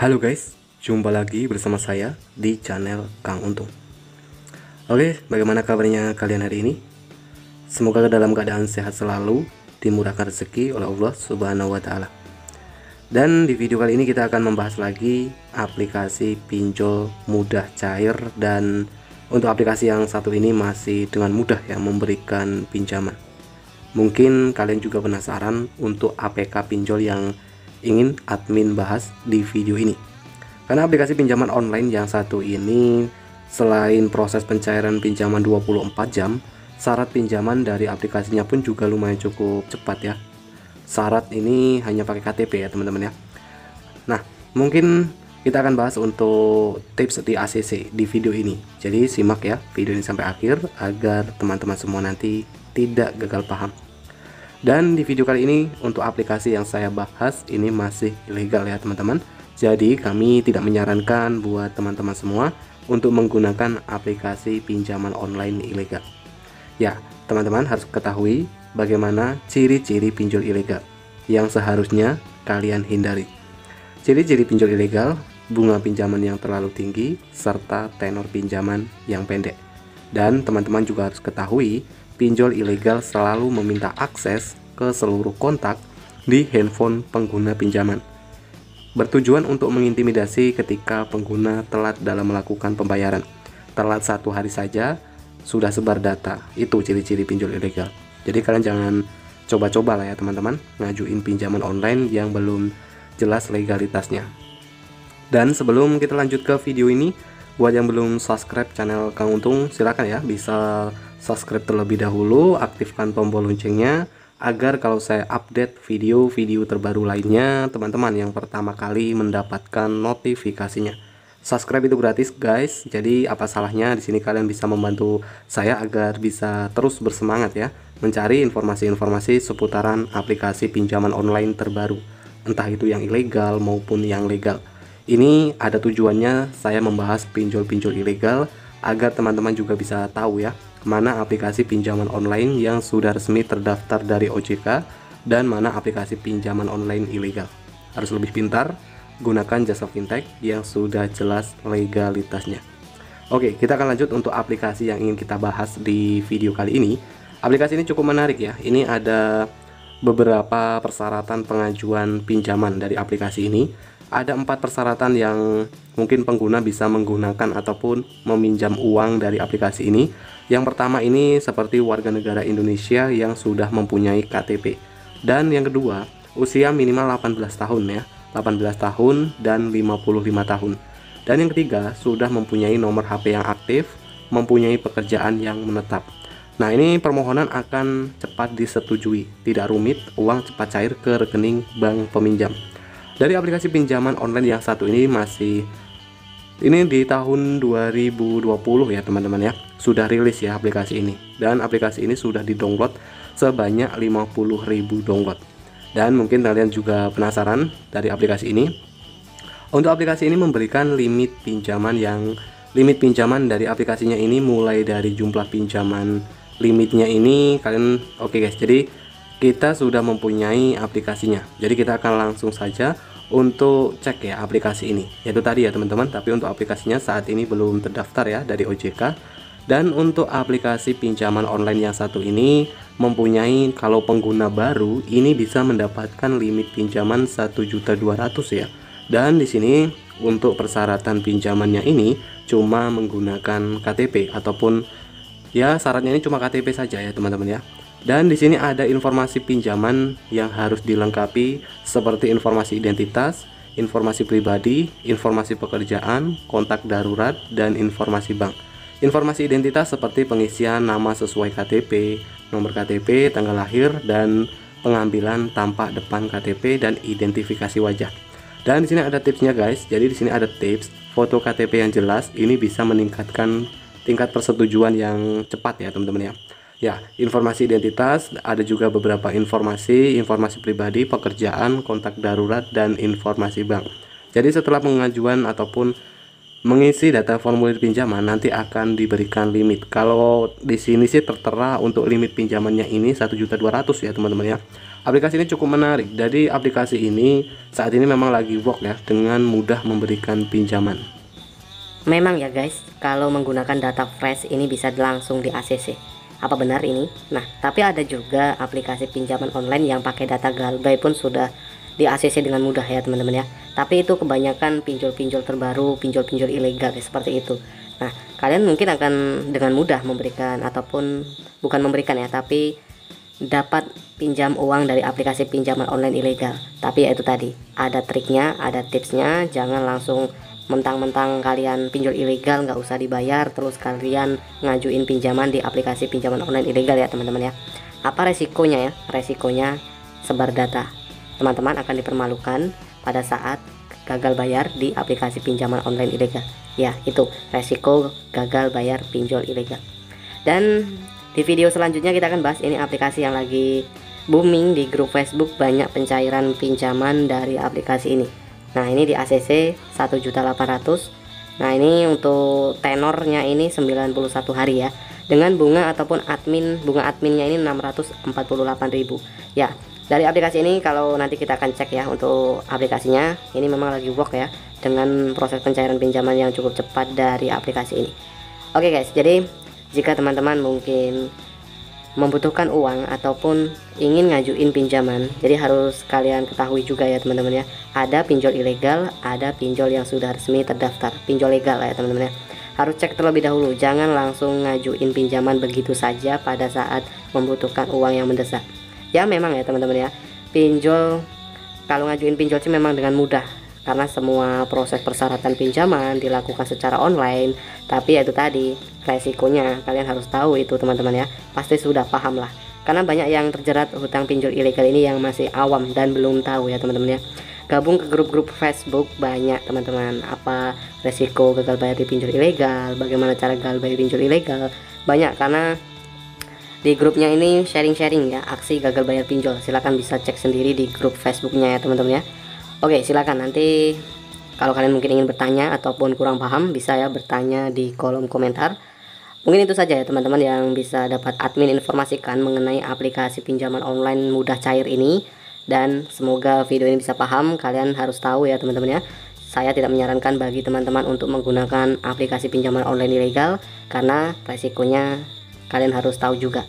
Halo guys, jumpa lagi bersama saya di channel Kang Untung. Oke, bagaimana kabarnya kalian hari ini? Semoga dalam keadaan sehat selalu, dimurahkan rezeki oleh Allah Subhanahu wa Ta'ala. Dan di video kali ini kita akan membahas lagi aplikasi pinjol mudah cair, dan untuk aplikasi yang satu ini masih dengan mudah ya memberikan pinjaman. Mungkin kalian juga penasaran untuk APK pinjol yang ingin admin bahas di video ini. Karena aplikasi pinjaman online yang satu ini selain proses pencairan pinjaman 24 jam, syarat pinjaman dari aplikasinya pun juga lumayan cukup cepat ya. Syarat ini hanya pakai KTP ya teman-teman ya. Nah, mungkin kita akan bahas untuk tips di ACC di video ini. Jadi simak ya video ini sampai akhir agar teman-teman semua nanti tidak gagal paham. Dan di video kali ini untuk aplikasi yang saya bahas ini masih ilegal ya teman-teman. Jadi kami tidak menyarankan buat teman-teman semua untuk menggunakan aplikasi pinjaman online ilegal. Ya, teman-teman harus ketahui bagaimana ciri-ciri pinjol ilegal yang seharusnya kalian hindari. Ciri-ciri pinjol ilegal: bunga pinjaman yang terlalu tinggi serta tenor pinjaman yang pendek. Dan teman-teman juga harus ketahui pinjol ilegal selalu meminta akses ke seluruh kontak di handphone pengguna pinjaman, bertujuan untuk mengintimidasi ketika pengguna telat dalam melakukan pembayaran. Telat 1 hari saja sudah sebar data. Itu ciri-ciri pinjol ilegal. Jadi kalian jangan coba-coba lah ya teman-teman ngajuin pinjaman online yang belum jelas legalitasnya. Dan sebelum kita lanjut ke video ini, buat yang belum subscribe channel Kang Untung, silakan ya bisa subscribe terlebih dahulu, aktifkan tombol loncengnya agar kalau saya update video-video terbaru lainnya, teman-teman yang pertama kali mendapatkan notifikasinya. Subscribe itu gratis guys, jadi apa salahnya di sini kalian bisa membantu saya agar bisa terus bersemangat ya mencari informasi-informasi seputaran aplikasi pinjaman online terbaru, entah itu yang ilegal maupun yang legal. Ini ada tujuannya saya membahas pinjol-pinjol ilegal agar teman-teman juga bisa tahu ya mana aplikasi pinjaman online yang sudah resmi terdaftar dari OJK dan mana aplikasi pinjaman online ilegal. Harus lebih pintar, gunakan jasa fintech yang sudah jelas legalitasnya. Oke, kita akan lanjut untuk aplikasi yang ingin kita bahas di video kali ini. Aplikasi ini cukup menarik ya. Ini ada beberapa persyaratan pengajuan pinjaman dari aplikasi ini. Ada 4 persyaratan yang mungkin pengguna bisa menggunakan ataupun meminjam uang dari aplikasi ini. Yang pertama ini seperti warga negara Indonesia yang sudah mempunyai KTP. Dan yang kedua, usia minimal 18 tahun ya, 18 tahun dan 55 tahun. Dan yang ketiga, sudah mempunyai nomor HP yang aktif, mempunyai pekerjaan yang menetap. Nah, ini permohonan akan cepat disetujui, tidak rumit, uang cepat cair ke rekening bank peminjam. Dari aplikasi pinjaman online yang satu ini ini di tahun 2020 ya teman-teman ya, sudah rilis ya aplikasi ini. Dan aplikasi ini sudah di-download sebanyak 50.000 download. Dan mungkin kalian juga penasaran dari aplikasi ini. Untuk aplikasi ini memberikan limit pinjaman dari aplikasinya ini mulai dari jumlah pinjaman limitnya ini kalian oke guys. Jadi kita sudah mempunyai aplikasinya. Jadi kita akan langsung saja untuk cek ya aplikasi ini. Yaitu tadi ya teman-teman, tapi untuk aplikasinya saat ini belum terdaftar ya dari OJK. Dan untuk aplikasi pinjaman online yang satu ini mempunyai, kalau pengguna baru ini bisa mendapatkan limit pinjaman 1.200.000 ya. Dan di sini untuk persyaratan pinjamannya ini cuma menggunakan KTP ataupun ya syaratnya ini cuma KTP saja ya teman-teman ya. Dan di sini ada informasi pinjaman yang harus dilengkapi seperti informasi identitas, informasi pribadi, informasi pekerjaan, kontak darurat, dan informasi bank. Informasi identitas seperti pengisian nama sesuai KTP, nomor KTP, tanggal lahir, dan pengambilan tampak depan KTP dan identifikasi wajah. Dan di sini ada tipsnya guys. Jadi di sini ada tips foto KTP yang jelas, ini bisa meningkatkan tingkat persetujuan yang cepat ya teman-teman ya. Ya, informasi identitas, ada juga beberapa informasi pribadi, pekerjaan, kontak darurat, dan informasi bank. Jadi setelah pengajuan ataupun mengisi data formulir pinjaman nanti akan diberikan limit. Kalau di sini sih tertera untuk limit pinjamannya ini 1.200.000 ya teman-teman ya. Aplikasi ini cukup menarik. Jadi aplikasi ini saat ini memang lagi work ya, dengan mudah memberikan pinjaman. Memang ya guys, kalau menggunakan data fresh ini bisa langsung di ACC. Apa benar ini? Nah, tapi ada juga aplikasi pinjaman online yang pakai data Galbay pun sudah di ACC dengan mudah ya teman-teman ya. Tapi itu kebanyakan pinjol-pinjol terbaru, pinjol-pinjol ilegal ya, seperti itu. Nah, kalian mungkin akan dengan mudah memberikan, ataupun bukan memberikan ya, tapi dapat pinjam uang dari aplikasi pinjaman online ilegal. Tapi ya itu tadi, ada triknya, ada tipsnya. Jangan langsung mentang-mentang kalian pinjol ilegal nggak usah dibayar terus kalian ngajuin pinjaman di aplikasi pinjaman online ilegal ya teman-teman ya. Apa resikonya ya? Resikonya sebar data. Teman-teman akan dipermalukan pada saat gagal bayar di aplikasi pinjaman online ilegal. Ya, itu resiko gagal bayar pinjol ilegal. Dan di video selanjutnya kita akan bahas ini aplikasi yang lagi booming di grup Facebook, banyak pencairan pinjaman dari aplikasi ini. Nah, ini di ACC 1.800.000. Nah, ini untuk tenornya ini 91 hari ya. Dengan bunga ataupun bunga adminnya ini 648.000. Ya, dari aplikasi ini kalau nanti kita akan cek ya untuk aplikasinya, ini memang lagi work ya dengan proses pencairan pinjaman yang cukup cepat dari aplikasi ini. Oke guys, jadi jika teman-teman mungkin membutuhkan uang ataupun ingin ngajuin pinjaman, jadi harus kalian ketahui juga ya teman-teman ya, ada pinjol ilegal, ada pinjol yang sudah resmi terdaftar, pinjol legal ya teman-teman ya. Harus cek terlebih dahulu, jangan langsung ngajuin pinjaman begitu saja pada saat membutuhkan uang yang mendesak. Ya memang ya teman-teman ya, pinjol, kalau ngajuin pinjol sih memang dengan mudah karena semua proses persyaratan pinjaman dilakukan secara online. Tapi ya itu tadi, resikonya kalian harus tahu itu teman-teman ya, pasti sudah paham lah, karena banyak yang terjerat hutang pinjol ilegal ini yang masih awam dan belum tahu ya teman-teman ya. Gabung ke grup-grup Facebook banyak teman-teman, apa resiko gagal bayar di pinjol ilegal, bagaimana cara gagal bayar pinjol ilegal, banyak. Karena di grupnya ini sharing-sharing ya aksi gagal bayar pinjol. Silahkan bisa cek sendiri di grup Facebooknya ya teman-teman ya. Oke, silakan nanti kalau kalian mungkin ingin bertanya ataupun kurang paham bisa ya bertanya di kolom komentar. Mungkin itu saja ya teman-teman yang bisa dapat admin informasikan mengenai aplikasi pinjaman online mudah cair ini. Dan semoga video ini bisa paham. Kalian harus tahu ya teman-teman ya, saya tidak menyarankan bagi teman-teman untuk menggunakan aplikasi pinjaman online ilegal, karena resikonya kalian harus tahu juga,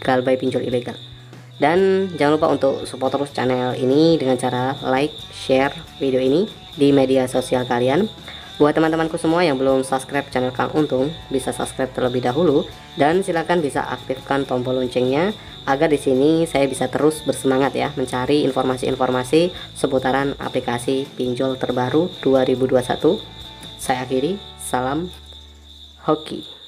galbay pinjol ilegal. Dan jangan lupa untuk support terus channel ini dengan cara like, share video ini di media sosial kalian. Buat teman-temanku semua yang belum subscribe channel Kang Untung, bisa subscribe terlebih dahulu dan silakan bisa aktifkan tombol loncengnya agar di sini saya bisa terus bersemangat ya mencari informasi-informasi seputaran aplikasi pinjol terbaru 2021. Saya akhiri, salam hoki.